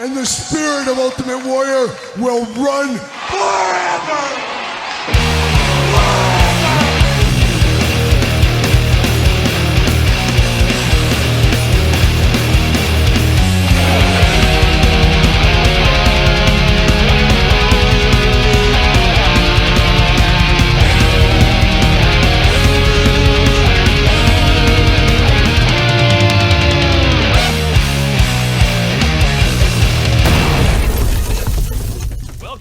and the spirit of Ultimate Warrior will run forever!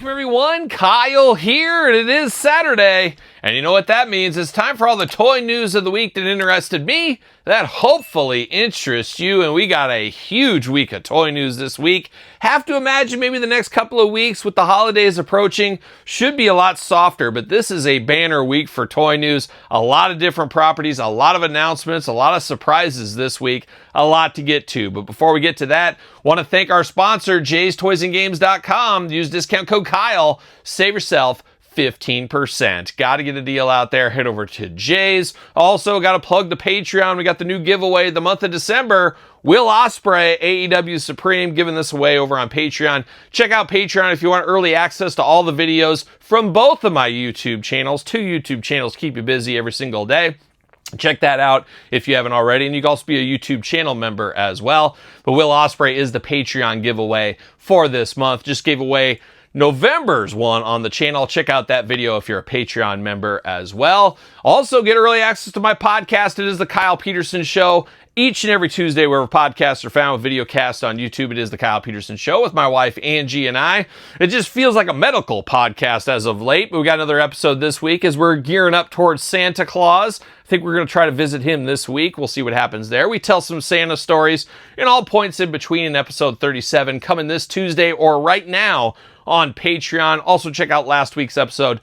Everyone, Kyle here, and it is Saturday, and you know what that means. It's time for all the toy news of the week that interested me, that hopefully interests you, and we got a huge week of toy news this week. Have to imagine maybe the next couple of weeks with the holidays approaching should be a lot softer, but this is a banner week for toy news. A lot of different properties, a lot of announcements, a lot of surprises this week, a lot to get to. But before we get to that, want to thank our sponsor, Jay'sToysAndGames.com. Use discount code Kyle, save yourself 15%. Got to get a deal out there. Head over to Jay's. Also, got to plug the Patreon. We got the new giveaway the month of December. Will Ospreay, AEW Supreme, giving this away over on Patreon. Check out Patreon if you want early access to all the videos from both of my YouTube channels. 2 YouTube channels keep you busy every single day. Check that out if you haven't already, and you can also be a YouTube channel member as well. But Will Ospreay is the Patreon giveaway for this month. Just gave away November's one on the channel. Check out that video if you're a Patreon member as well. Also, get early access to my podcast. It is The Kyle Peterson Show. Each and every Tuesday, wherever podcasts are found, with video cast on YouTube, it is The Kyle Peterson Show with my wife, Angie, and I. It just feels like a medical podcast as of late, but we got another episode this week as we're gearing up towards Santa Claus. I think we're going to try to visit him this week. We'll see what happens there. We tell some Santa stories in all points in between in episode 37, coming this Tuesday or right now on Patreon. Also, check out last week's episode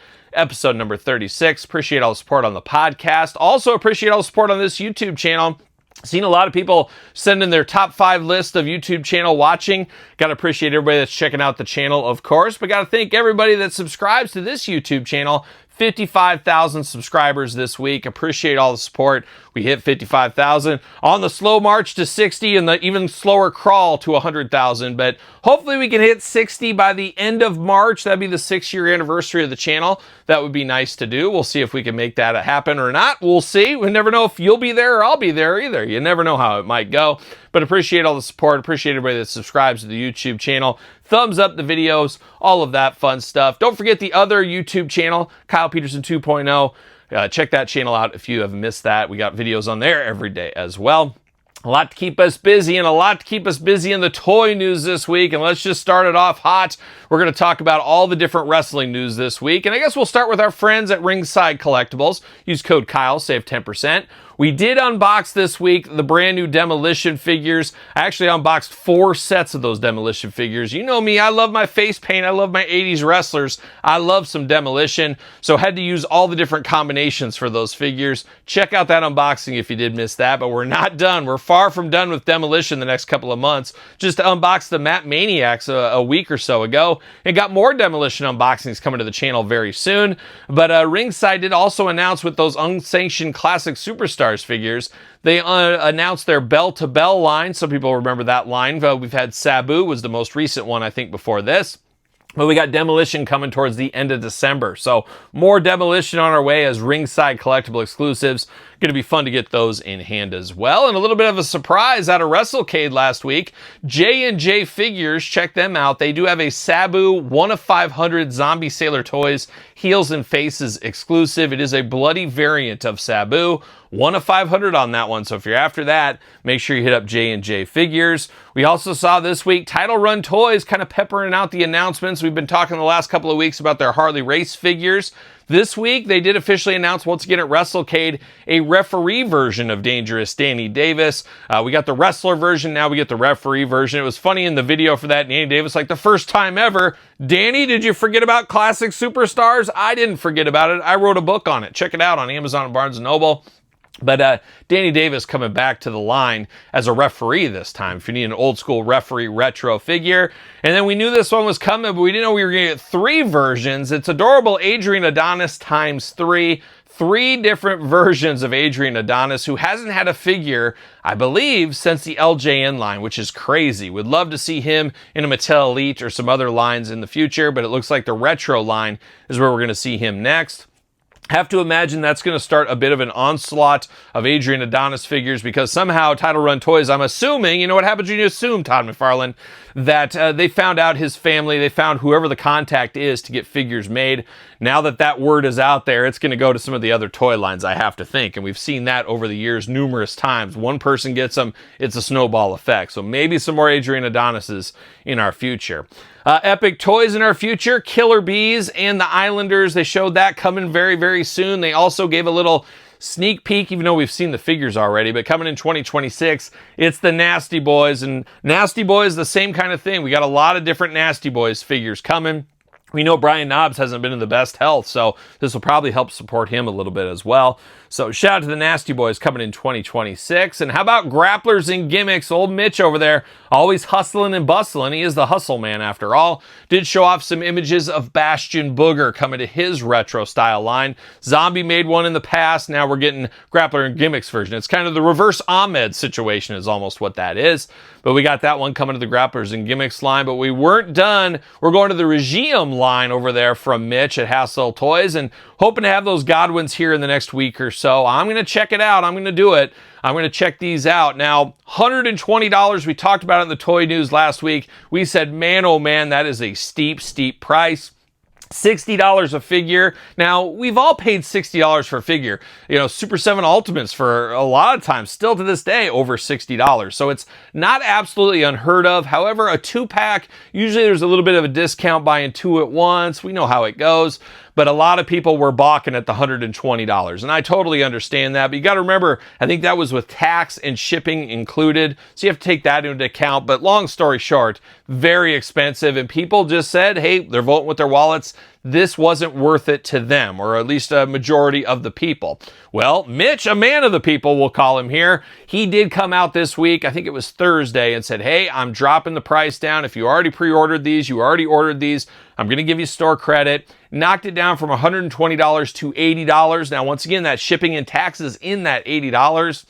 number 36. Appreciate all the support on the podcast. Also, appreciate all the support on this YouTube channel. Seen a lot of people send in their top 5 list of YouTube channel watching. Got to appreciate everybody that's checking out the channel, of course. But got to thank everybody that subscribes to this YouTube channel. 55,000 subscribers this week. Appreciate all the support. We hit 55,000 on the slow march to 60 and the even slower crawl to 100,000. But hopefully we can hit 60 by the end of March. That'd be the 6-year anniversary of the channel. That would be nice to do. We'll see if we can make that happen or not. We'll see. We never know if you'll be there or I'll be there either. You never know how it might go. But appreciate all the support. Appreciate everybody that subscribes to the YouTube channel. Thumbs up the videos, all of that fun stuff. Don't forget the other YouTube channel, Kyle Peterson 2.0. Check that channel out if you have missed that. We got videos on there every day as well. A lot to keep us busy and a lot to keep us busy in the toy news this week. And let's just start it off hot. We're going to talk about all the different wrestling news this week. And I guess we'll start with our friends at Ringside Collectibles. Use code Kyle, save 10%. We did unbox this week the brand new Demolition figures. I actually unboxed 4 sets of those Demolition figures. You know me, I love my face paint. I love my 80s wrestlers. I love some Demolition. So had to use all the different combinations for those figures. Check out that unboxing if you did miss that. But we're not done. We're far from done with Demolition the next couple of months. Just unboxed the Matt Maniacs a week or so ago. And got more Demolition unboxings coming to the channel very soon. But Ringside did also announce with those unsanctioned classic superstars figures. They announced their Bell to Bell line. Some people remember that line. We've had Sabu was the most recent one, I think, before this. But we got Demolition coming towards the end of December. So more Demolition on our way as Ringside collectible exclusives. Going to be fun to get those in hand as well. And a little bit of a surprise out of WrestleCade last week. J&J Figures, check them out. They do have a Sabu 1 of 500 Zombie Sailor Toys Heels and Faces exclusive. It is a bloody variant of Sabu. 1 of 500 on that one. So if you're after that, make sure you hit up J&J Figures. We also saw this week Title Run Toys kind of peppering out the announcements. We've been talking the last couple of weeks about their Harley Race figures. This week, they did officially announce once again at WrestleCade a referee version of Dangerous Danny Davis. We got the wrestler version, now we get the referee version. It was funny in the video for that, Danny Davis, like the first time ever. Danny, did you forget about classic superstars? I didn't forget about it. I wrote a book on it. Check it out on Amazon and Barnes & Noble. But Danny Davis coming back to the line as a referee this time, if you need an old school referee retro figure. And then we knew this one was coming, but we didn't know we were going to get 3 versions. It's adorable Adrian Adonis times 3. 3 different versions of Adrian Adonis, who hasn't had a figure, I believe, since the LJN line, which is crazy. Would love to see him in a Mattel Elite or some other lines in the future, but it looks like the retro line is where we're going to see him next. Have to imagine that's going to start a bit of an onslaught of Adrian Adonis figures, because somehow Title Run Toys, I'm assuming, you know what happens when you assume, Todd McFarlane, that they found out his family, they found whoever the contact is to get figures made. Now that that word is out there, it's going to go to some of the other toy lines, I have to think. And we've seen that over the years numerous times. One person gets them, it's a snowball effect. So maybe some more Adrian Adonises in our future. Epic Toys in our future, Killer Bees and the Islanders. They showed that coming very, very soon. They also gave a little sneak peek, even though we've seen the figures already, but coming in 2026, it's the Nasty Boys. And Nasty Boys, the same kind of thing. We got a lot of different Nasty Boys figures coming. We know Brian Knobbs hasn't been in the best health, so this will probably help support him a little bit as well. So shout out to the Nasty Boys coming in 2026. And how about Grapplers and Gimmicks? Old Mitch over there, always hustling and bustling. He is the hustle man after all. Did show off some images of Bastion Booger coming to his retro style line. Zombie made one in the past. Now we're getting Grappler and Gimmicks version. It's kind of the reverse Ahmed situation is almost what that is. But we got that one coming to the Grapplers and Gimmicks line. But we weren't done. We're going to the Regime line over there from Mitch at Hassel Toys, and hoping to have those Godwins here in the next week or so. I'm going to check it out. I'm going to do it. I'm going to check these out. Now, $120, we talked about it in the toy news last week. We said, man, oh man, that is a steep, steep price. $60 a figure. Now, we've all paid $60 for a figure. You know, Super 7 Ultimates for a lot of times, still to this day, over $60. So it's not absolutely unheard of. However, a 2-pack, usually there's a little bit of a discount buying 2 at once. We know how it goes. But a lot of people were balking at the $120. And I totally understand that. But you got to remember, I think that was with tax and shipping included. So you have to take that into account. But long story short, very expensive. And people just said, hey, they're voting with their wallets. This wasn't worth it to them, or at least a majority of the people. Well, Mitch, a man of the people, we'll call him here, he did come out this week, I think it was Thursday, and said, hey, I'm dropping the price down. If you already pre-ordered these, you already ordered these, I'm going to give you store credit. Knocked it down from $120 to $80. Now, once again, that shipping and taxes in that $80.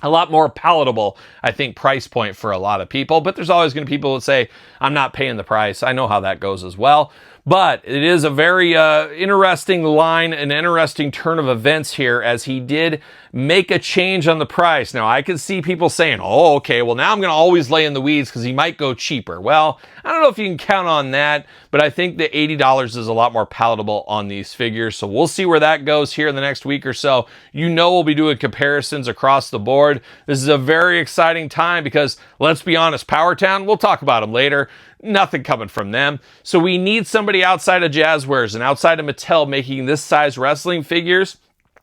A lot more palatable, I think, price point for a lot of people. But there's always going to be people that say, I'm not paying the price. I know how that goes as well. But it is a very interesting line, an interesting turn of events here, as he did make a change on the price. Now, I could see people saying, oh, okay, well, now I'm going to always lay in the weeds because he might go cheaper. Well, I don't know if you can count on that, but I think the $80 is a lot more palatable on these figures. So we'll see where that goes here in the next week or so. You know, we'll be doing comparisons across the board. This is a very exciting time because, let's be honest, Powertown, we'll talk about them later. Nothing coming from them. So we need somebody outside of Jazzwares and outside of Mattel making this size wrestling figures.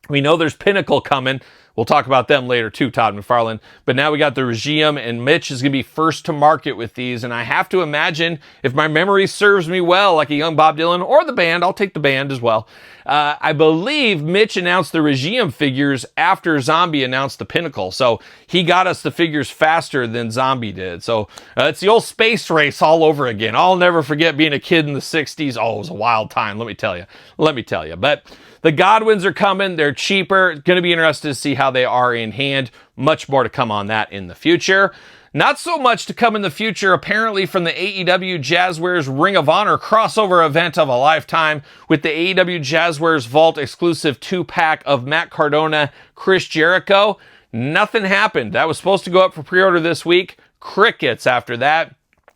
We know there's Pinnacle coming. We'll talk about them later too, Todd McFarlane. But now we got the Regime, and Mitch is going to be first to market with these. And I have to imagine, if my memory serves me well, like a young Bob Dylan or the band, I'll take the band as well. I believe Mitch announced the Regime figures after Zombie announced the Pinnacle. So he got us the figures faster than Zombie did. So it's the old space race all over again. I'll never forget being a kid in the 60s. Oh, it was a wild time, let me tell you. But the Godwins are coming. They're cheaper. Going to be interested to see how they are in hand. Much more to come on that in the future. Not so much to come in the future, apparently, from the AEW Jazzwares Ring of Honor crossover event of a lifetime with the AEW Jazzwares Vault exclusive 2-pack of Matt Cardona, Chris Jericho. Nothing happened. That was supposed to go up for pre-order this week. Crickets after that.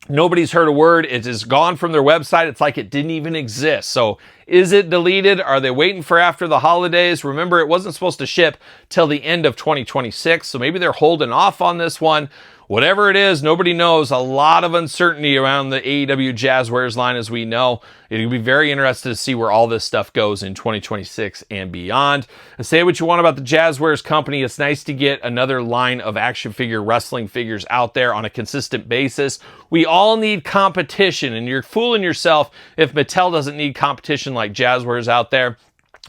Nobody's heard a word. It is gone from their website. It's like it didn't even exist. So is it deleted? Are they waiting for after the holidays? Remember, it wasn't supposed to ship till the end of 2026. So maybe they're holding off on this one. Whatever it is, nobody knows. A lot of uncertainty around the AEW Jazzwares line, as we know. It'll be very interesting to see where all this stuff goes in 2026 and beyond. And say what you want about the Jazzwares company. It's nice to get another line of action figure wrestling figures out there on a consistent basis. We all need competition, and you're fooling yourself if Mattel doesn't need competition like Jazzwares out there.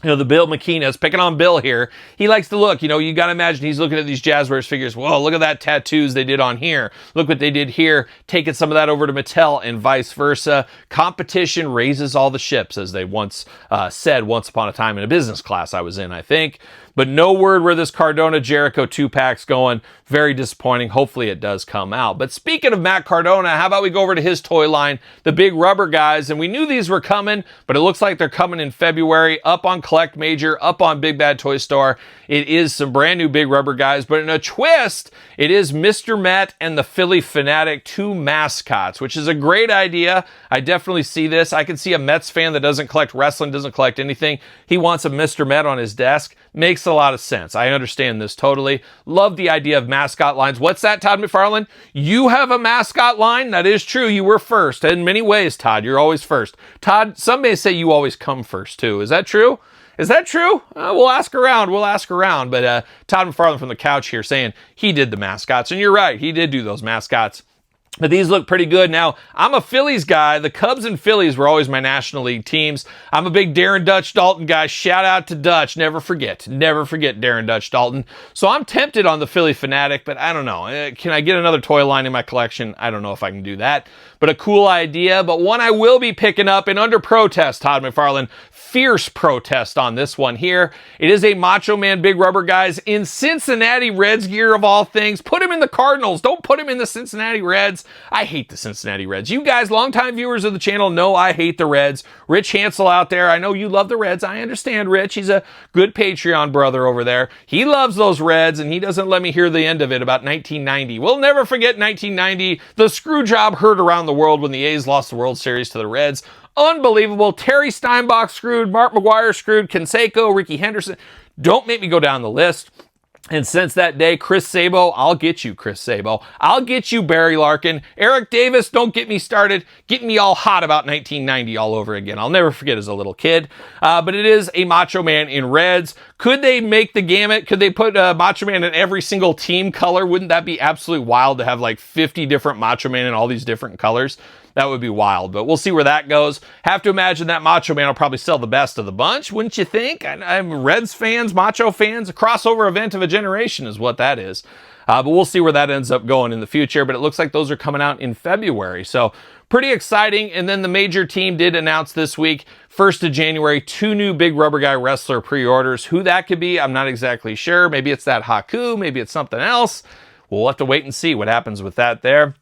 You know, the Bill McKenna's picking on Bill here. He likes to look, you got to imagine he's looking at these Jazzwares figures. Whoa, look at that tattoos they did on here. Look what they did here. Taking some of that over to Mattel and vice versa. Competition raises all the ships, as they once said once upon a time in a business class I was in, I think. But no word where this Cardona Jericho 2-pack's going. Very disappointing. Hopefully it does come out. But speaking of Matt Cardona, how about we go over to his toy line, the big rubber guys. And we knew these were coming, but it looks like they're coming in February, up on Collect Major, up on Big Bad Toy Store. It is some brand new big rubber guys, but in a twist, it is Mr. Met and the Philly Fanatic, 2 mascots, which is a great idea. I definitely see this. I can see a Mets fan that doesn't collect wrestling, doesn't collect anything. He wants a Mr. Met on his desk. Makes a lot of sense. I understand this totally. Love the idea of mascot lines. What's that, Todd McFarlane? You have a mascot line? That is true. You were first. In many ways, Todd, you're always first. Todd, some may say you always come first, too. Is that true? Is that true? We'll ask around. We'll ask around. But Todd McFarlane from the couch here saying he did the mascots. And you're right. He did do those mascots. But these look pretty good. Now, I'm a Phillies guy. The Cubs and Phillies were always my National League teams. I'm a big Darren Dutch Dalton guy. Shout out to Dutch. Never forget Darren Dutch Dalton. So I'm tempted on the Philly Fanatic, but I don't know. Can I get another toy line in my collection? I don't know if I can do that. But a cool idea, but one I will be picking up and under protest, Todd McFarlane. Fierce protest on this one here. It is a Macho Man Big Rubber guys in Cincinnati Reds gear of all things. Put him in the Cardinals. Don't put him in the Cincinnati Reds. I hate the Cincinnati Reds. You guys, longtime viewers of the channel, know I hate the Reds. Rich Hansel out there, I know you love the Reds. I understand Rich. He's a good Patreon brother over there. He loves those Reds, and he doesn't let me hear the end of it about 1990. We'll never forget 1990. The screw job heard around the world when the A's lost the World Series to the Reds. Unbelievable. Terry Steinbach screwed, Mark McGuire screwed, Canseco, Ricky Henderson. Don't make me go down the list. And since that day, Chris Sabo, I'll get you, Chris Sabo. I'll get you, Barry Larkin. Eric Davis, don't get me started. Getting me all hot about 1990 all over again. I'll never forget as a little kid. But it is a Macho Man in Reds. Could they make the gamut? Could they put Macho Man in every single team color? Wouldn't that be absolutely wild to have like 50 different Macho Man in all these different colors? That would be wild, but we'll see where that goes. Have to imagine that Macho Man will probably sell the best of the bunch, wouldn't you think? I'm Reds fans, Macho fans, a crossover event of a generation is what that is. But we'll see where that ends up going in the future, but it looks like those are coming out in February. So pretty exciting. And then the major team did announce this week, 1st of January, 2 new Big Rubber Guy Wrestler pre-orders. Who that could be, I'm not exactly sure. Maybe it's that Haku, maybe it's something else. We'll have to wait and see what happens with that there.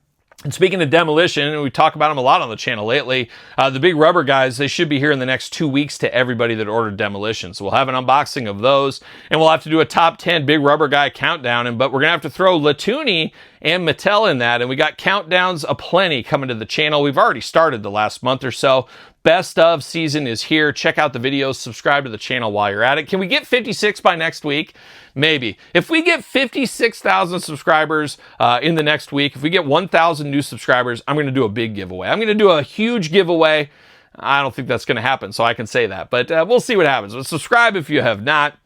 And speaking of demolition, and we talk about them a lot on the channel lately, the Big Rubber guys, they should be here in the next 2 weeks to everybody that ordered demolition. So we'll have an unboxing of those, and we'll have to do a top 10 Big Rubber Guy countdown. But we're going to have to throw Latuni and Mattel in that, and we got countdowns aplenty coming to the channel. We've already started the last month or so. Best of season is here. Check out the videos. Subscribe to the channel while you're at it. Can we get 56 by next week? Maybe. If we get 56,000 subscribers in the next week, if we get 1,000 new subscribers, I'm going to do a big giveaway. I'm going to do a huge giveaway. I don't think that's going to happen, so I can say that. But we'll see what happens. But subscribe if you have not.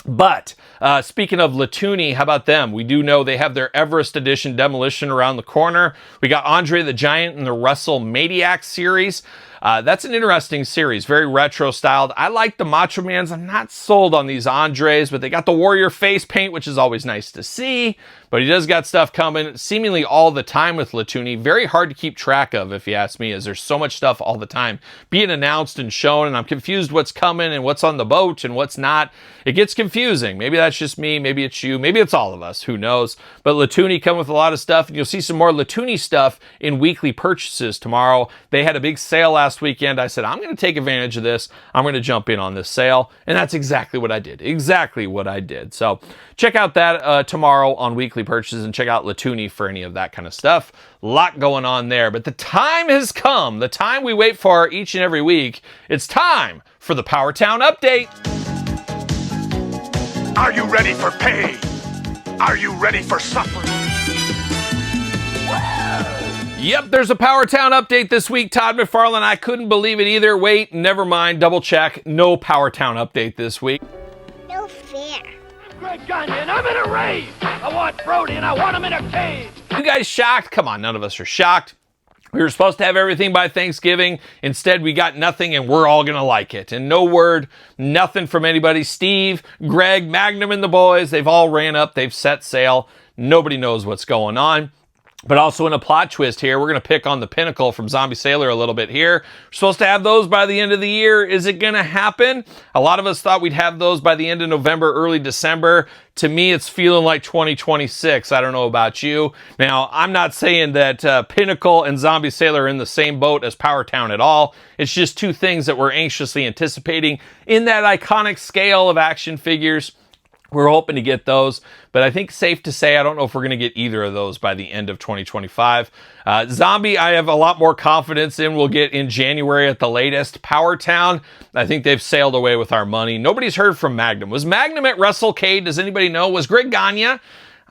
But speaking of Latuni, how about them? We do know they have their Everest Edition Demolition around the corner. We got Andre the Giant in the WrestleManiac series. That's an interesting series, very retro styled. I like the Macho Mans. I'm not sold on these Andres, but they got the Warrior face paint, which is always nice to see. But he does got stuff coming seemingly all the time with Latuni. Very hard to keep track of, if you ask me, as there's so much stuff all the time being announced and shown, and I'm confused what's coming and what's on the boat and what's not. It gets confusing. Maybe that's just me. Maybe it's you. Maybe it's all of us. Who knows? But Latuni come with a lot of stuff, and you'll see some more Latuni stuff in weekly purchases tomorrow. They had a big sale last weekend. I said, I'm going to take advantage of this. I'm going to jump in on this sale. And that's exactly what I did. Exactly what I did. So check out that tomorrow on weekly purchases, and check out Latuni for any of that kind of stuff. A lot going on there. But the time has come. The time we wait for each and every week. It's time for the Power Town Update. Are you ready for pain? Are you ready for suffering? Yep, there's a Power Town update this week, Todd McFarlane. I couldn't believe it either. Wait, never mind, double check. No Power Town update this week. No fair. Greg Gagne, and I'm in a rage. I want Brody, and I want him in a cage. You guys shocked? Come on, none of us are shocked. We were supposed to have everything by Thanksgiving. Instead, we got nothing, and we're all going to like it. And no word, nothing from anybody. Steve, Greg, Magnum, and the boys, they've all ran up. They've set sail. Nobody knows what's going on. But also in a plot twist here, we're going to pick on the Pinnacle from Zombie Sailor a little bit here. We're supposed to have those by the end of the year. Is it going to happen? A lot of us thought we'd have those by the end of November, early December. To me, it's feeling like 2026. I don't know about you. Now, I'm not saying that Pinnacle and Zombie Sailor are in the same boat as Power Town at all. It's just two things that we're anxiously anticipating in that iconic scale of action figures. We're hoping to get those, but I think safe to say I don't know if we're going to get either of those by the end of 2025. Zombie, I have a lot more confidence in we'll get in January at the latest. Power Town, I think they've sailed away with our money. Nobody's heard from Magnum. Was Magnum at WrestleCade? Does anybody know? Was Greg Gagne?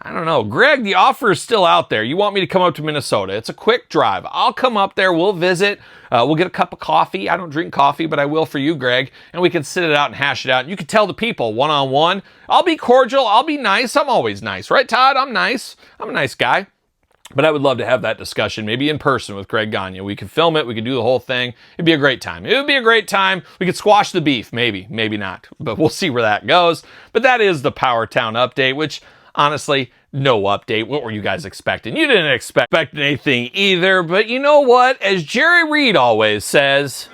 I don't know. Greg, the offer is still out there. You want me to come up to Minnesota? It's a quick drive. I'll come up there. We'll visit. We'll get a cup of coffee. I don't drink coffee, but I will for you, Greg. And we can sit it out and hash it out. And you can tell the people one-on-one. I'll be cordial. I'll be nice. I'm always nice. Right, Todd? I'm nice. I'm a nice guy. But I would love to have that discussion, maybe in person with Greg Gagne. We could film it. We could do the whole thing. It'd be a great time. It would be a great time. We could squash the beef. Maybe. Maybe not. But we'll see where that goes. But that is the Power Town update, which... honestly, no update. What were you guys expecting? You didn't expect anything either, but you know what? As Jerry Reed always says,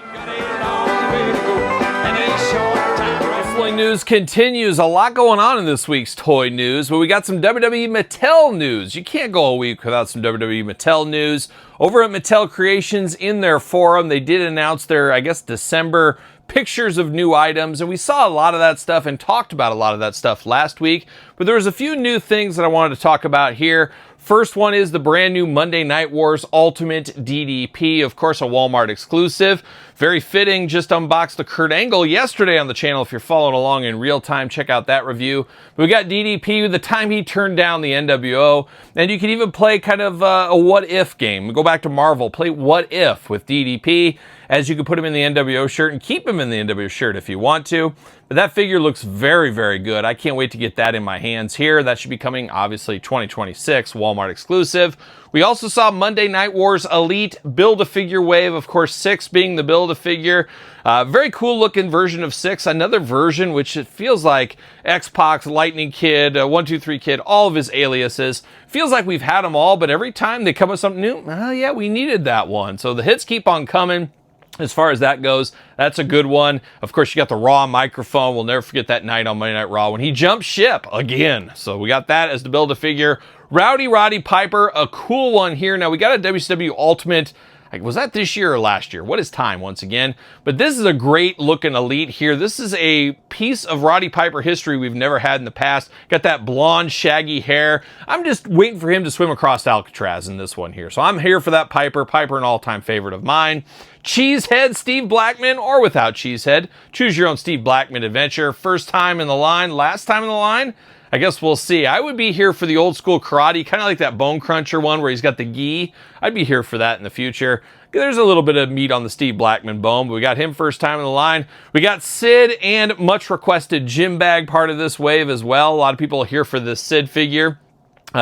wrestling news continues. A lot going on in this week's toy news, but we got some WWE Mattel news. You can't go a week without some WWE Mattel news. Over at Mattel Creations in their forum, they did announce their, I guess, December pictures of new items, and we saw a lot of that stuff and talked about a lot of that stuff last week, but there was a few new things that I wanted to talk about here. First one is the brand new Monday Night Wars Ultimate DDP, of course a Walmart exclusive. Very fitting, just unboxed the Kurt Angle yesterday on the channel. If you're following along in real time, check out that review. But we got DDP, the time he turned down the NWO, and you can even play kind of a what-if game. Go back to Marvel, play What If with DDP, as you can put him in the NWO shirt and keep him in the NWO shirt if you want to. But that figure looks very, very good. I can't wait to get that in my hands here. That should be coming, obviously, 2026, Walmart exclusive. We also saw Monday Night Wars Elite Build-A-Figure wave, of course, 6 being the Build-A-Figure. Very cool looking version of 6. Another version which it feels like X-Pac, Lightning Kid, 123 Kid, all of his aliases. Feels like we've had them all, but every time they come with something new, yeah, we needed that one. So the hits keep on coming. As far as that goes, that's a good one. Of course, you got the Raw microphone. We'll never forget that night on Monday Night Raw when he jumped ship again. So we got that as the Build-A-Figure. Rowdy Roddy Piper, a cool one here. Now, we got a WCW Ultimate. Was that this year or last year? What is time once again? But this is a great looking Elite here. This is a piece of Roddy Piper history we've never had in the past. Got that blonde, shaggy hair. I'm just waiting for him to swim across Alcatraz in this one here. So I'm here for that Piper. Piper, an all-time favorite of mine. Cheesehead Steve Blackman, or without Cheesehead. Choose your own Steve Blackman adventure. First time in the line, last time in the line? I guess we'll see. I would be here for the old school karate, kind of like that Bone Cruncher one where he's got the gi. I'd be here for that in the future. There's a little bit of meat on the Steve Blackman bone, but we got him first time in the line. We got Sid and much requested gym bag part of this wave as well. A lot of people are here for this Sid figure.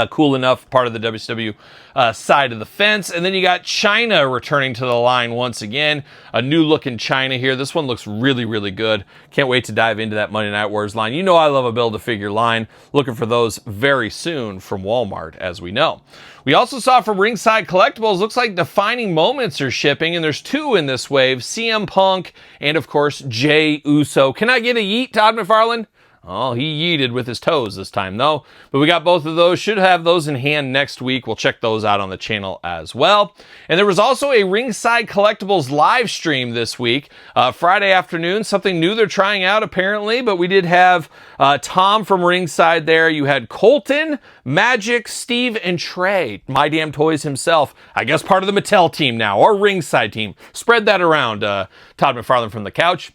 Cool enough, part of the WCW side of the fence. And then you got China returning to the line once again. A new looking China here. This one looks really, really good. Can't wait to dive into that Monday Night Wars line. You know I love a Build-A-Figure line. Looking for those very soon from Walmart, as we know. We also saw from Ringside Collectibles, looks like Defining Moments are shipping, and there's 2 in this wave. CM Punk and, of course, Jey Uso. Can I get a yeet, Todd McFarlane? Oh, he yeeted with his toes this time, though. But we got both of those. Should have those in hand next week. We'll check those out on the channel as well. And there was also a Ringside Collectibles live stream this week. Friday afternoon. Something new they're trying out, apparently. But we did have Tom from Ringside there. You had Colton, Magic, Steve, and Trey. My Damn Toys himself. I guess part of the Mattel team now, or Ringside team. Spread that around, Todd McFarlane from the couch.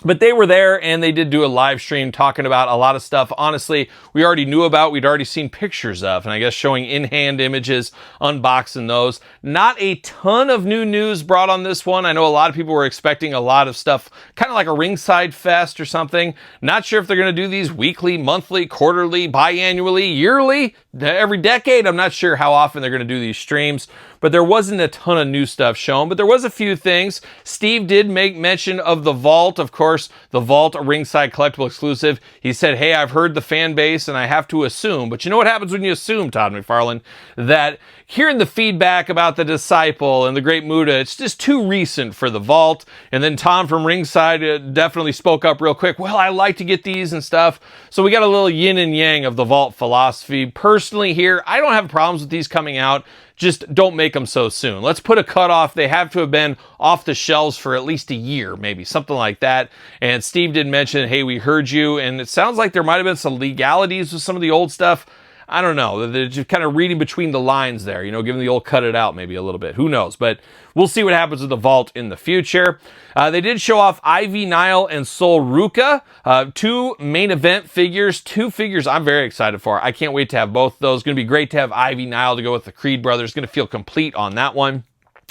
But they were there, and they did do a live stream talking about a lot of stuff, honestly, we already knew about, we'd already seen pictures of, and I guess showing in-hand images, unboxing those. Not a ton of new news brought on this one. I know a lot of people were expecting a lot of stuff, kind of like a Ringside Fest or something. Not sure if they're going to do these weekly, monthly, quarterly, biannually, yearly. every decade. I'm not sure how often they're going to do these streams, but there wasn't a ton of new stuff shown, but there was a few things. Steve did make mention of the Vault. Of course, the Vault, a Ringside collectible exclusive. He said, hey, I've heard the fan base and I have to assume, but you know what happens when you assume, Todd McFarlane, that hearing the feedback about the Disciple and the Great Muta, it's just too recent for the Vault. And then Tom from Ringside definitely spoke up real quick. Well, I like to get these and stuff. So we got a little yin and yang of the Vault philosophy. Personally here, I don't have problems with these coming out. Just don't make them so soon. Let's put a cutoff. They have to have been off the shelves for at least a year, maybe something like that. And Steve did mention, hey, we heard you. And it sounds like there might have been some legalities with some of the old stuff. I don't know. They're just kind of reading between the lines there, you know, giving the old cut it out maybe a little bit. Who knows? But we'll see what happens with the Vault in the future. They did show off Ivy Nile and Sol Ruka, two main event figures, two figures I'm very excited for. I can't wait to have both of those. Going to be great to have Ivy Nile to go with the Creed brothers. Going to feel complete on that one.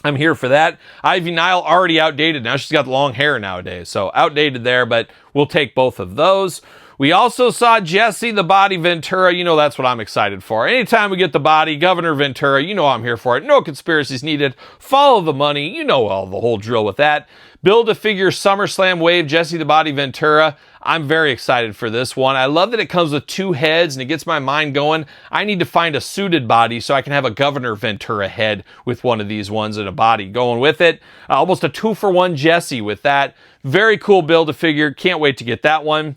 I'm here for that. Ivy Nile already outdated. Now she's got long hair nowadays. So outdated there, but we'll take both of those. We also saw Jesse the Body Ventura. You know that's what I'm excited for. Anytime we get the body, Governor Ventura, you know I'm here for it. No conspiracies needed. Follow the money. You know all the whole drill with that. Build-A-Figure SummerSlam Wave, Jesse the Body Ventura. I'm very excited for this one. I love that it comes with two heads and it gets my mind going. I need to find a suited body so I can have a Governor Ventura head with one of these ones and a body going with it. Almost a 2-for-1 Jesse with that. Very cool Build-A-Figure. Can't wait to get that one.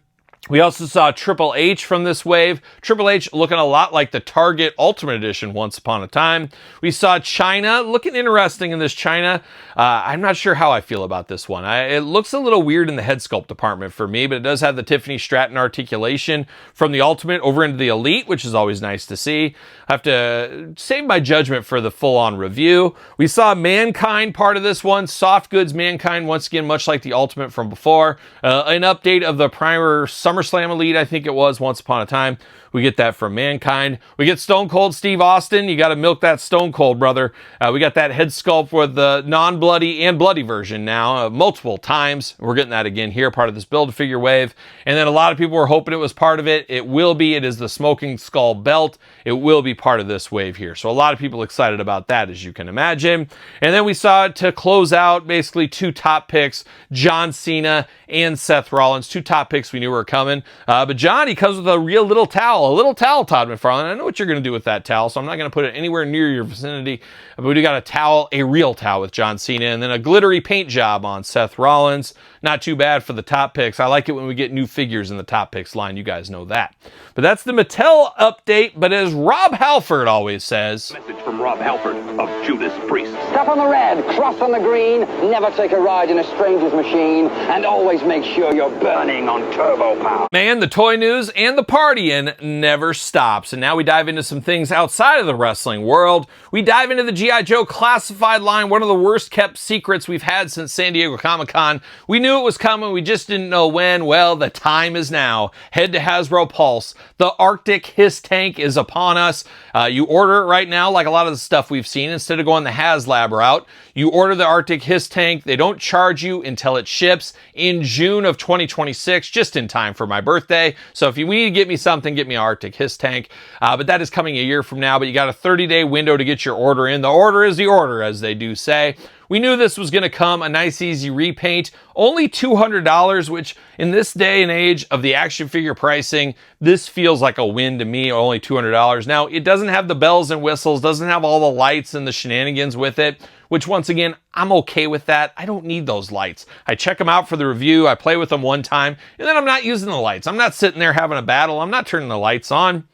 We also saw Triple H from this wave. Triple H looking a lot like the Target Ultimate Edition once upon a time. We saw China looking interesting in this China. I'm not sure how I feel about this one. It looks a little weird in the head sculpt department for me, but it does have the Tiffany Stratton articulation from the Ultimate over into the Elite, which is always nice to see. I have to save my judgment for the full-on review. We saw Mankind part of this one. Soft goods Mankind, once again, much like the Ultimate from before. An update of the prior SummerSlam Elite, I think it was, once upon a time. We get that from Mankind. We get Stone Cold Steve Austin. You got to milk that Stone Cold, brother. We got that head sculpt with the non-bloody and bloody version now, multiple times. We're getting that again here, part of this Build-A-Figure wave. And then a lot of people were hoping it was part of it. It will be. It is the Smoking Skull belt. It will be part of this wave here. So a lot of people excited about that, as you can imagine. And then we saw it to close out basically two top picks, John Cena and Seth Rollins. Two top picks we knew were coming. But John, he comes with a real little towel. A little towel, Todd McFarlane. I know what you're going to do with that towel, so I'm not going to put it anywhere near your vicinity. But we got a towel, a real towel with John Cena, and then a glittery paint job on Seth Rollins. Not too bad for the top picks. I like it when we get new figures in the top picks line. You guys know that. But that's the Mattel update. But as Rob Halford always says... Message from Rob Halford of Judas Priest. Step on the red, cross on the green, never take a ride in a stranger's machine, and always make sure you're burning on turbo power. Man, the toy news and the partying never stops. And now we dive into some things outside of the wrestling world. We dive into the G.I. Joe classified line, one of the worst kept secrets we've had since San Diego Comic-Con. We knew it was coming, we just didn't know when. Well, the time is now. Head to Hasbro Pulse. The Arctic Hiss Tank is upon us. You order it right now, like a lot of the stuff we've seen. Instead of going the HasLab route, you order the Arctic Hiss Tank. They don't charge you until it ships in June of 2026, just in time for my birthday. So if you need to get me something, get me an Arctic Hiss Tank. But that is coming a year from now, but you got a 30-day window to get your order in. The order is the order, as they do say. We knew this was going to come, a nice easy repaint, only $200, which in this day and age of the action figure pricing, this feels like a win to me, only $200. Now, it doesn't have the bells and whistles, doesn't have all the lights and the shenanigans with it, which once again, I'm okay with that. I don't need those lights. I check them out for the review, I play with them one time, and then I'm not using the lights. I'm not sitting there having a battle, I'm not turning the lights on.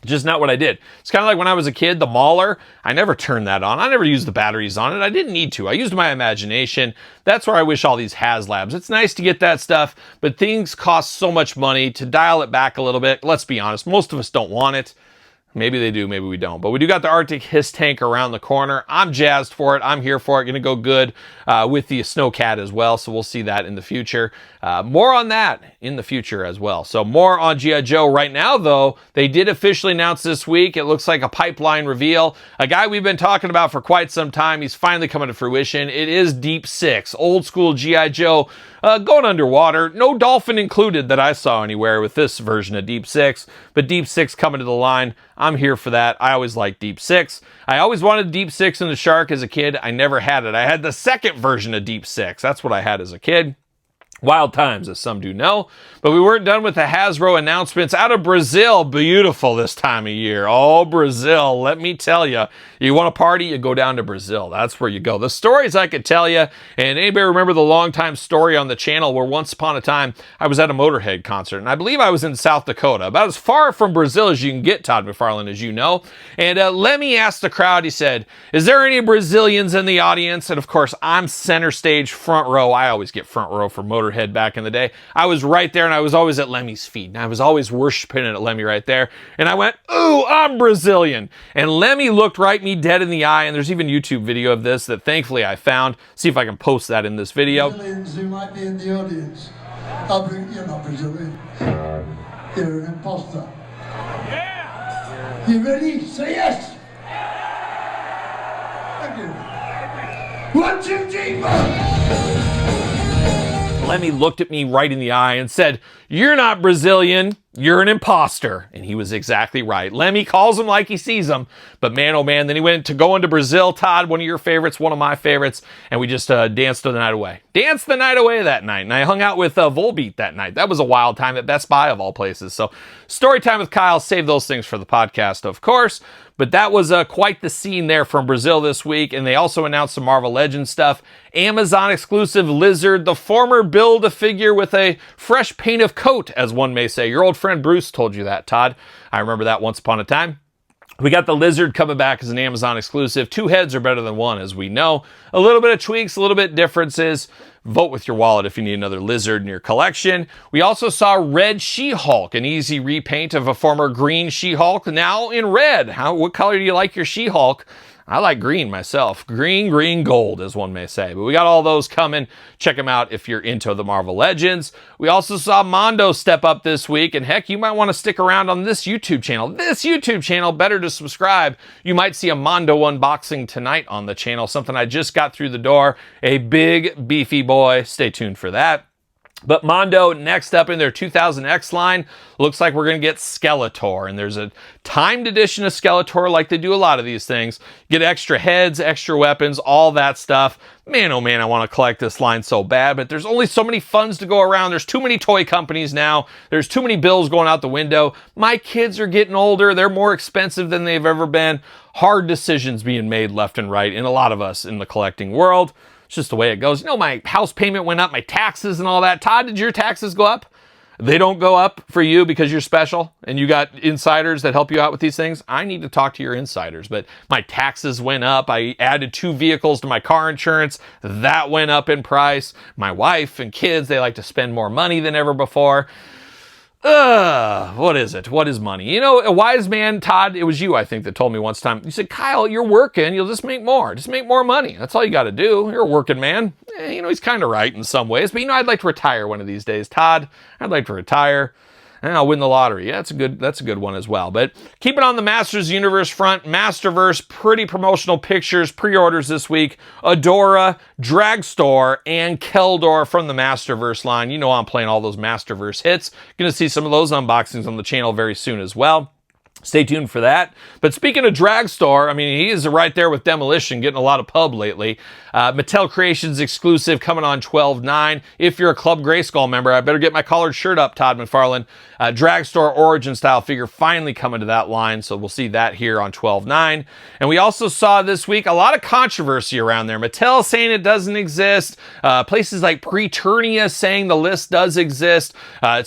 Just not what I did. It's kind of like when I was a kid, the Mauler, I never turned that on. I never used the batteries on it. I didn't need to. I used my imagination. That's where I wish all these HasLabs. It's nice to get that stuff, but things cost so much money to dial it back a little bit. Let's be honest, most of us don't want it. Maybe they do, maybe we don't. But we do got the Arctic Hiss Tank around the corner. I'm jazzed for it. I'm here for it. Going to go good with the Snowcat as well. So we'll see that in the future. More on that in the future as well. So more on G.I. Joe right now, though. They did officially announce this week. It looks like a pipeline reveal. A guy we've been talking about for quite some time. He's finally coming to fruition. It is Deep Six. Old school G.I. Joe going underwater. No dolphin included that I saw anywhere with this version of Deep Six. But Deep Six coming to the line. I'm here for that. I always liked Deep Six. I always wanted Deep Six and the Shark as a kid. I never had it. I had the second version of Deep Six. That's what I had as a kid. Wild times, as some do know. But we weren't done with the Hasbro announcements out of Brazil. Beautiful this time of year. Oh, Brazil, let me tell you. You want to party, you go down to Brazil. That's where you go. The stories I could tell you, and anybody remember the long time story on the channel where once upon a time I was at a Motorhead concert, and I believe I was in South Dakota, about as far from Brazil as you can get, Todd McFarlane, as you know. And Lemmy asked the crowd, he said, is there any Brazilians in the audience? And of course, I'm center stage, front row. I always get front row for Motorhead back in the day. I was right there, and I was always at Lemmy's feet, and I was always worshiping at Lemmy right there. And I went, ooh, I'm Brazilian. And Lemmy looked me dead in the eye, and there's even YouTube video of this that thankfully I found. See if I can post that in this video. Brazilians who might be in the audience. You're not Brazilian. You're an imposter. Yeah. You ready? Say yes. Thank you. 1, 2, 3, 4. Lemmy looked at me right in the eye and said, you're not Brazilian, you're an imposter. And he was exactly right. Lemmy calls him like he sees him, but man, oh man, then he went to go into Brazil. Todd, one of your favorites, one of my favorites, and we just danced the night away. Danced the night away that night, and I hung out with Volbeat that night. That was a wild time at Best Buy of all places. So story time with Kyle, save those things for the podcast, of course. But that was quite the scene there from Brazil this week. And they also announced some Marvel Legends stuff. Amazon exclusive Lizard, the former Build-A-Figure with a fresh paint of coat, as one may say. Your old friend Bruce told you that, Todd. I remember that once upon a time. We got the Lizard coming back as an Amazon exclusive. 2 heads are better than 1, as we know. A little bit of tweaks, a little bit differences. Vote with your wallet if you need another Lizard in your collection. We also saw Red She-Hulk, an easy repaint of a former green She-Hulk, now in red. What color do you like your She-Hulk? I like green myself. Green, green, gold, as one may say. But we got all those coming. Check them out if you're into the Marvel Legends. We also saw Mondo step up this week. And heck, you might want to stick around on this YouTube channel. This YouTube channel, better to subscribe. You might see a Mondo unboxing tonight on the channel. Something I just got through the door. A big, beefy boy. Stay tuned for that. But Mondo, next up in their 2000X line, looks like we're going to get Skeletor. And there's a timed edition of Skeletor like they do a lot of these things. Get extra heads, extra weapons, all that stuff. Man, oh man, I want to collect this line so bad, but there's only so many funds to go around. There's too many toy companies now. There's too many bills going out the window. My kids are getting older. They're more expensive than they've ever been. Hard decisions being made left and right in a lot of us in the collecting world. It's just the way it goes. You know, my house payment went up, my taxes and all that. Todd, did your taxes go up? They don't go up for you because you're special and you got insiders that help you out with these things. I need to talk to your insiders, but my taxes went up. I added 2 vehicles to my car insurance. That went up in price. My wife and kids, they like to spend more money than ever before. What is it? What is money? You know, a wise man, Todd, it was you, I think, that told me once time. You said, Kyle, you're working. You'll just make more. Just make more money. That's all you got to do. You're a working man. You know, he's kind of right in some ways. But, you know, I'd like to retire one of these days. Todd, I'd like to retire. And I'll win the lottery. Yeah, that's a good one as well. But keep it on the Masters Universe front. Masterverse, pretty promotional pictures, pre-orders this week. Adora, Dragstore, and Keldor from the Masterverse line. You know I'm playing all those Masterverse hits. Going to see some of those unboxings on the channel very soon as well. Stay tuned for that. But speaking of Dragstore, I mean, he is right there with Demolition, getting a lot of pub lately. Mattel Creations exclusive coming on 12/9. If you're a Club Grayskull member, I better get my collared shirt up, Todd McFarlane. Dragstore Origin style figure finally coming to that line, so we'll see that here on 12/9. And we also saw this week a lot of controversy around there. Mattel saying it doesn't exist. Places like Preturnia saying the list does exist.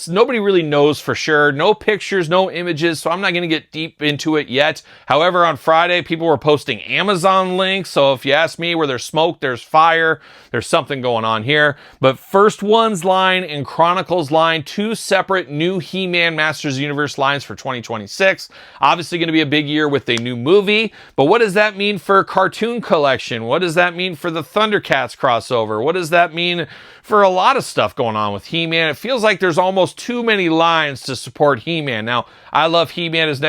Nobody really knows for sure. No pictures, no images, so I'm not going to get deep into it yet. However, on Friday, people were posting Amazon links, so if you ask me, where there's smoke, there's fire. There's something going on here. But First Ones line and Chronicles line, 2 separate new He-Man Masters Universe lines for 2026. Obviously going to be a big year with a new movie, but what does that mean for cartoon collection? What does that mean for the Thundercats crossover? What does that mean for a lot of stuff going on with He-Man? It feels like there's almost too many lines to support He-Man. Now, I love He-Man as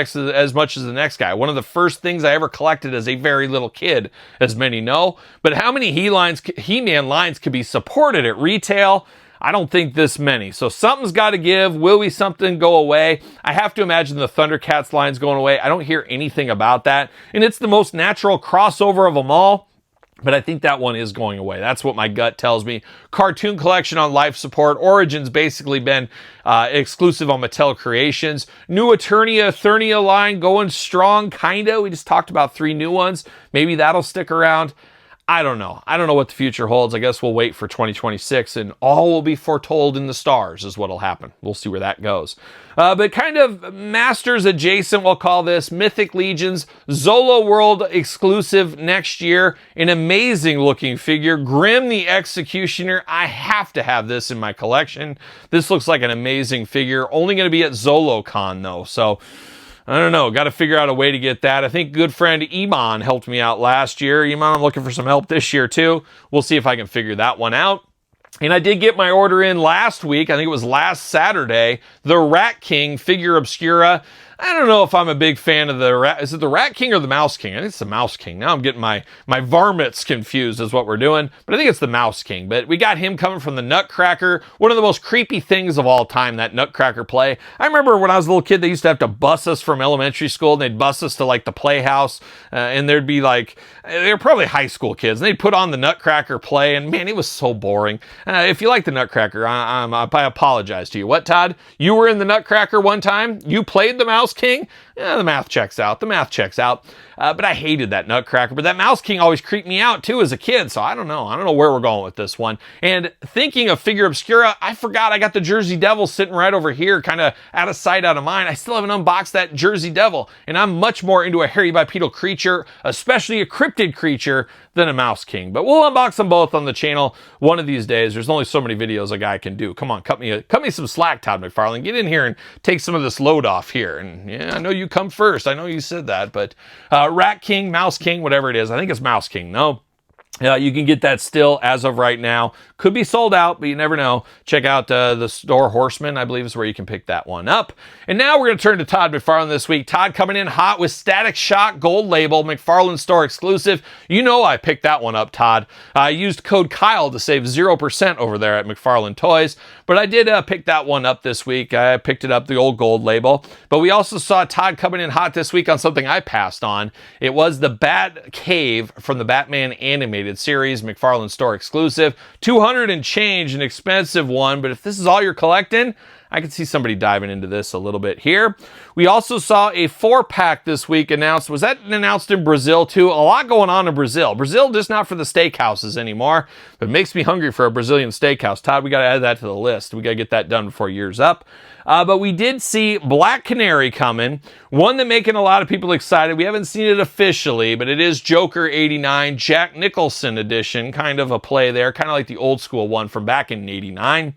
much as the next guy. One of the first things I ever collected as a very little kid, as many know. But how many He-Man lines could be supported at retail? I don't think this many. So something's got to give. Will we something go away? I have to imagine the Thundercats line's going away. I don't hear anything about that. And it's the most natural crossover of them all. But I think that one is going away. That's what my gut tells me. Cartoon collection on life support. Origin's basically been exclusive on Mattel Creations. New Eternia line going strong, kinda. We just talked about 3 new ones. Maybe that'll stick around. I don't know. I don't know what the future holds. I guess we'll wait for 2026 and all will be foretold in the stars is what'll happen. We'll see where that goes. But kind of Masters adjacent, we'll call this. Mythic Legions, Zolo World exclusive next year. An amazing looking figure. Grim the Executioner. I have to have this in my collection. This looks like an amazing figure. Only going to be at ZoloCon though. So I don't know. Got to figure out a way to get that. I think good friend Iman helped me out last year. Iman, I'm looking for some help this year too. We'll see if I can figure that one out. And I did get my order in last week. I think it was last Saturday. The Rat King figure Obscura. I don't know if I'm a big fan of the Rat. Is it the Rat King or the Mouse King? I think it's the Mouse King. Now I'm getting my varmints confused is what we're doing. But I think it's the Mouse King. But we got him coming from the Nutcracker. One of the most creepy things of all time, that Nutcracker play. I remember when I was a little kid, they used to have to bus us from elementary school. And they'd bus us to like the Playhouse. And there'd be like, they were probably high school kids. And they'd put on the Nutcracker play. And man, it was so boring. If you like the Nutcracker, I apologize to you. What, Todd? You were in the Nutcracker one time? You played the Mouse King? Yeah, the math checks out. The math checks out. But I hated that Nutcracker. But that Mouse King always creeped me out too as a kid. So I don't know. I don't know where we're going with this one. And thinking of figure Obscura, I forgot I got the Jersey Devil sitting right over here, kind of out of sight, out of mind. I still haven't unboxed that Jersey Devil. And I'm much more into a hairy bipedal creature, especially a cryptid creature, than a Mouse King. But we'll unbox them both on the channel one of these days. There's only so many videos a guy can do. Come on, cut me some slack, Todd McFarlane. Get in here and take some of this load off here. And yeah, I know you come first. I know you said that. But Rat King, Mouse King, whatever it is. I think it's Mouse King. No. You can get that still as of right now. Could be sold out, but you never know. Check out the store Horseman, I believe is where you can pick that one up. And now we're going to turn to Todd McFarlane this week. Todd coming in hot with Static Shock Gold Label, McFarlane store exclusive. You know I picked that one up, Todd. I used code Kyle to save 0% over there at McFarlane Toys. But I did pick that one up this week. I picked it up, the old gold label. But we also saw Todd coming in hot this week on something I passed on. It was the Bat Cave from the Batman animated series, McFarlane store exclusive. $200 and change, an expensive one, but if this is all you're collecting, I could see somebody diving into this a little bit here. We also saw a 4-pack this week announced. Was that announced in Brazil too? A lot going on in Brazil. Brazil just not for the steakhouses anymore, but it makes me hungry for a Brazilian steakhouse. Todd, we got to add that to the list. We got to get that done before year's up. But we did see Black Canary coming, one that making a lot of people excited. We haven't seen it officially, but it is Joker 89, Jack Nicholson edition, kind of a play there, kind of like the old school one from back in 89.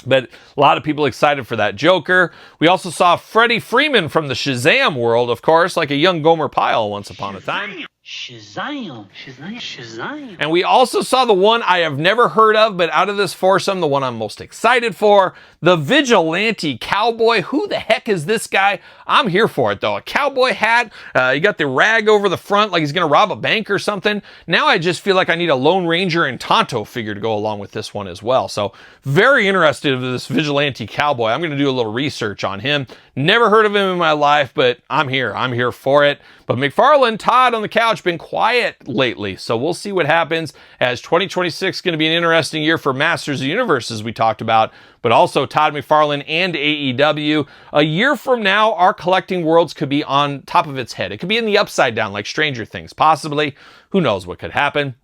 But a lot of people excited for that Joker. We also saw Freddie Freeman from the Shazam world, of course, like a young Gomer Pyle once upon a time. Shazam. And we also saw the one I have never heard of, but out of this foursome, the one I'm most excited for, the Vigilante Cowboy. Who the heck is this guy? I'm here for it, though. A cowboy hat. You got the rag over the front like he's going to rob a bank or something. Now I just feel like I need a Lone Ranger and Tonto figure to go along with this one as well. So very interested in this Vigilante Cowboy. I'm going to do a little research on him. Never heard of him in my life, but I'm here. I'm here for it. But McFarlane, Todd on the couch, been quiet lately. So we'll see what happens, as 2026 is going to be an interesting year for Masters of the Universe, as we talked about, but also Todd McFarlane and AEW. A year from now, our collecting worlds could be on top of its head. It could be in the upside down like Stranger Things, possibly. Who knows what could happen?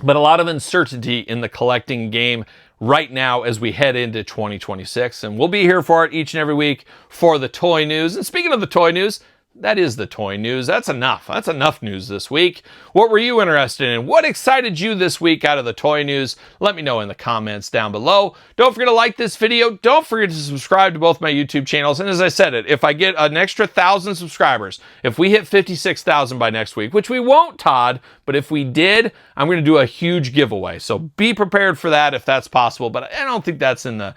But a lot of uncertainty in the collecting game right now as we head into 2026. And we'll be here for it each and every week for the toy news. And speaking of the toy news, that is the toy news. That's enough. That's enough news this week. What were you interested in? What excited you this week out of the toy news? Let me know in the comments down below. Don't forget to like this video. Don't forget to subscribe to both my YouTube channels. And as I said if I get an extra 1,000 subscribers, if we hit 56,000 by next week, which we won't, Todd, But if we did, I'm going to do a huge giveaway. So be prepared for that if that's possible. But I don't think that's in the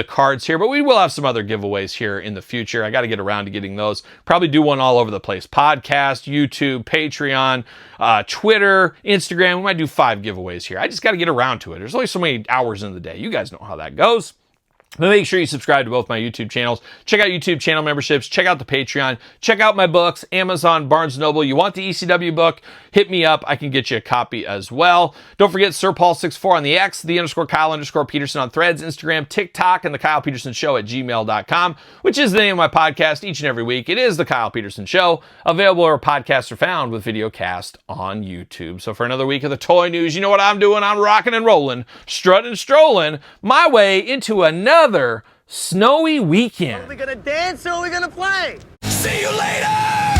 cards here. But we will have some other giveaways here in the future. I got to get around to getting those. Probably do one all over the place. Podcast, YouTube, Patreon, Twitter, Instagram. We might do 5 giveaways here. I just got to get around to it. There's only so many hours in the day. You guys know how that goes. But make sure you subscribe to both my YouTube channels. Check out YouTube channel memberships. Check out the Patreon. Check out my books, Amazon, Barnes & Noble. You want the ECW book? Hit me up. I can get you a copy as well. Don't forget Sir Paul64 on the X, _Kyle_Peterson on Threads, Instagram, TikTok, and TheKylePetersonShow at gmail.com, which is the name of my podcast each and every week. It is The Kyle Peterson Show, available where podcasts are found with video cast on YouTube. So for another week of the toy news, you know what I'm doing? I'm rocking and rolling, strutting and strolling my way into another snowy weekend. Are we gonna dance or are we gonna play? See you later!